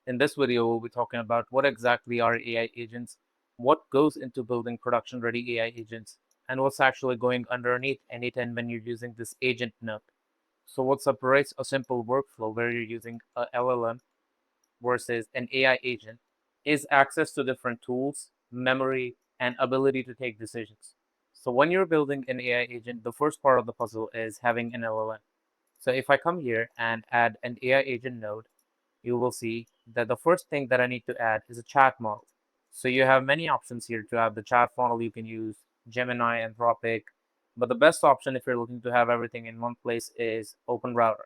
In this video, we'll be talking about what exactly are AI agents, what goes into building production-ready AI agents, and what's actually going underneath N8N when you're using this agent node. So what separates a simple workflow where you're using a LLM versus an AI agent is access to different tools, memory, and ability to take decisions. So when you're building an AI agent, the first part of the puzzle is having an LLM. So if I come here and add an AI agent node, you will see that the first thing that I need to add is a chat model. So you have many options here to have the chat model. You can use Gemini, Anthropic, but the best option if you're looking to have everything in one place is OpenRouter.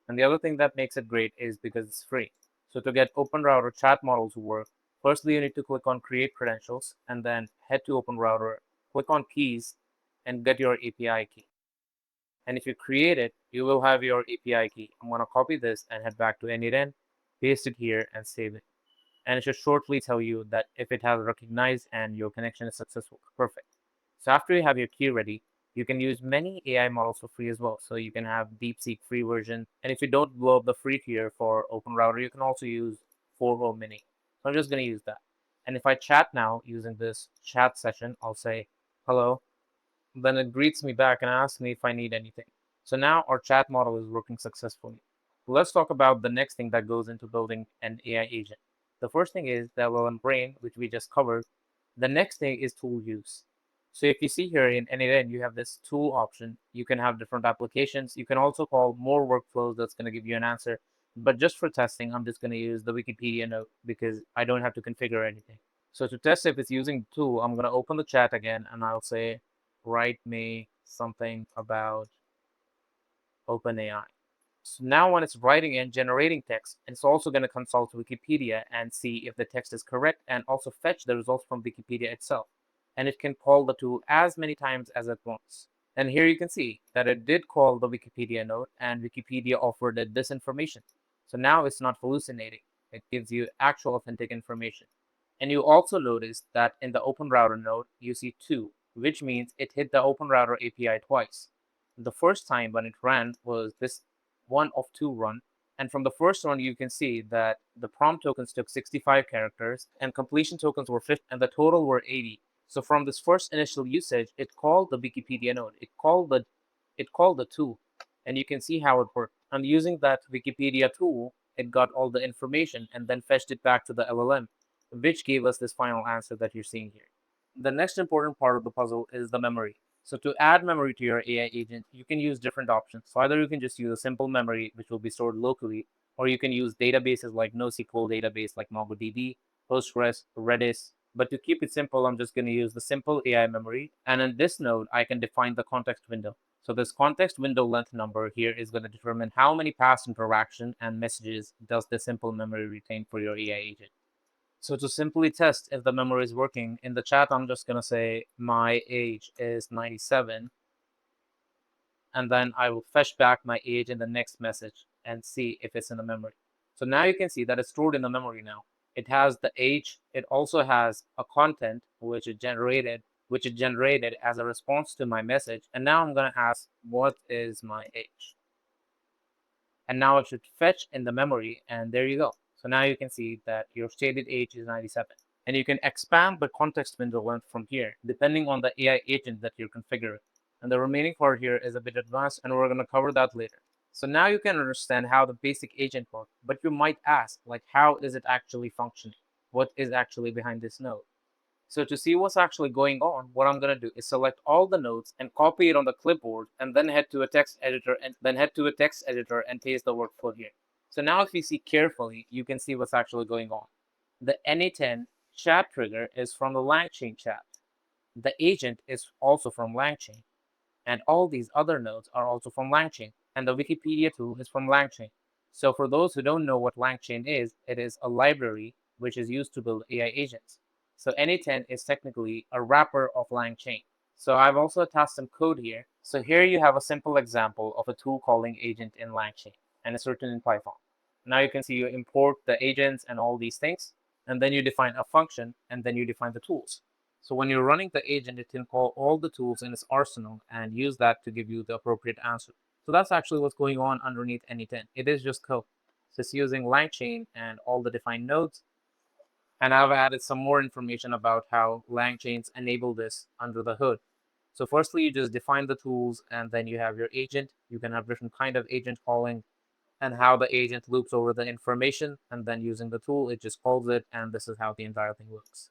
And the other thing that makes it great is because it's free. So to get OpenRouter chat model to work, firstly you need to click on create credentials and then head to OpenRouter, click on keys and get your API key. And if you create it, you will have your API key. I'm going to copy this and head back to N8N, paste it here and save it. And it should shortly tell you that if it has recognized and your connection is successful. Perfect. So after you have your key ready, you can use many AI models for free as well. So you can have DeepSeek free version. And if you don't blow up the free tier for OpenRouter, you can also use 4O Mini. So I'm just going to use that. And if I chat now using this chat session, I'll say, hello, then it greets me back and asks me if I need anything. So now our chat model is working successfully. Let's talk about the next thing that goes into building an AI agent. The first thing is the LLM brain, which we just covered. The next thing is tool use. So if you see here in N8N, you have this tool option. You can have different applications. You can also call more workflows that's going to give you an answer. But just for testing, I'm just going to use the Wikipedia note because I don't have to configure anything. So to test if it's using the tool, I'm going to open the chat again and I'll say, write me something about OpenAI. So now when it's writing and generating text, it's also going to consult Wikipedia and see if the text is correct and also fetch the results from Wikipedia itself. And it can call the tool as many times as it wants. And here you can see that it did call the Wikipedia node and Wikipedia offered it this information. So now it's not hallucinating. It gives you actual authentic information. And you also notice that in the OpenRouter node, you see 2, which means it hit the OpenRouter API twice. The first time when it ran was this 1 of 2 run. And from the first run, you can see that the prompt tokens took 65 characters and completion tokens were 50 and the total were 80. So from this first initial usage, it called the Wikipedia node. It called the tool, and you can see how it worked. And using that Wikipedia tool, it got all the information and then fetched it back to the LLM, which gave us this final answer that you're seeing here. The next important part of the puzzle is the memory. So to add memory to your AI agent, you can use different options. So either you can just use a simple memory, which will be stored locally, or you can use databases like NoSQL database like MongoDB, Postgres, Redis. But to keep it simple, I'm just going to use the simple AI memory. And in this node, I can define the context window. So this context window length number here is going to determine how many past interaction and messages does the simple memory retain for your AI agent. So to simply test if the memory is working, in the chat, I'm just going to say my age is 97. And then I will fetch back my age in the next message and see if it's in the memory. So now you can see that it's stored in the memory now. It has the age. It also has a content which it generated as a response to my message. And now I'm going to ask, what is my age? And now it should fetch in the memory, and there you go. So now you can see that your stated age is 97. And you can expand the context window length from here, depending on the AI agent that you're configuring. And the remaining part here is a bit advanced, and we're going to cover that later. So now you can understand how the basic agent works, but you might ask, like, how is it actually functioning? What is actually behind this node? So to see what's actually going on, what I'm going to do is select all the nodes and copy it on the clipboard and then head to a text editor and paste the workflow here. So now if you see carefully, you can see what's actually going on. The N8N chat trigger is from the LangChain chat. The agent is also from LangChain. And all these other nodes are also from LangChain. And the Wikipedia tool is from LangChain. So for those who don't know what LangChain is, it is a library which is used to build AI agents. So N8N is technically a wrapper of LangChain. So I've also attached some code here. So here you have a simple example of a tool calling agent in LangChain, and it's written in Python. Now you can see you import the agents and all these things, and then you define a function, and then you define the tools. So when you're running the agent, it can call all the tools in its arsenal and use that to give you the appropriate answer. So that's actually what's going on underneath N8N. It is just code. So it's using LangChain and all the defined nodes. And I've added some more information about how LangChains enable this under the hood. So firstly, you just define the tools, and then you have your agent. You can have different kind of agent calling and how the agent loops over the information, and then using the tool, it just calls it, and this is how the entire thing works.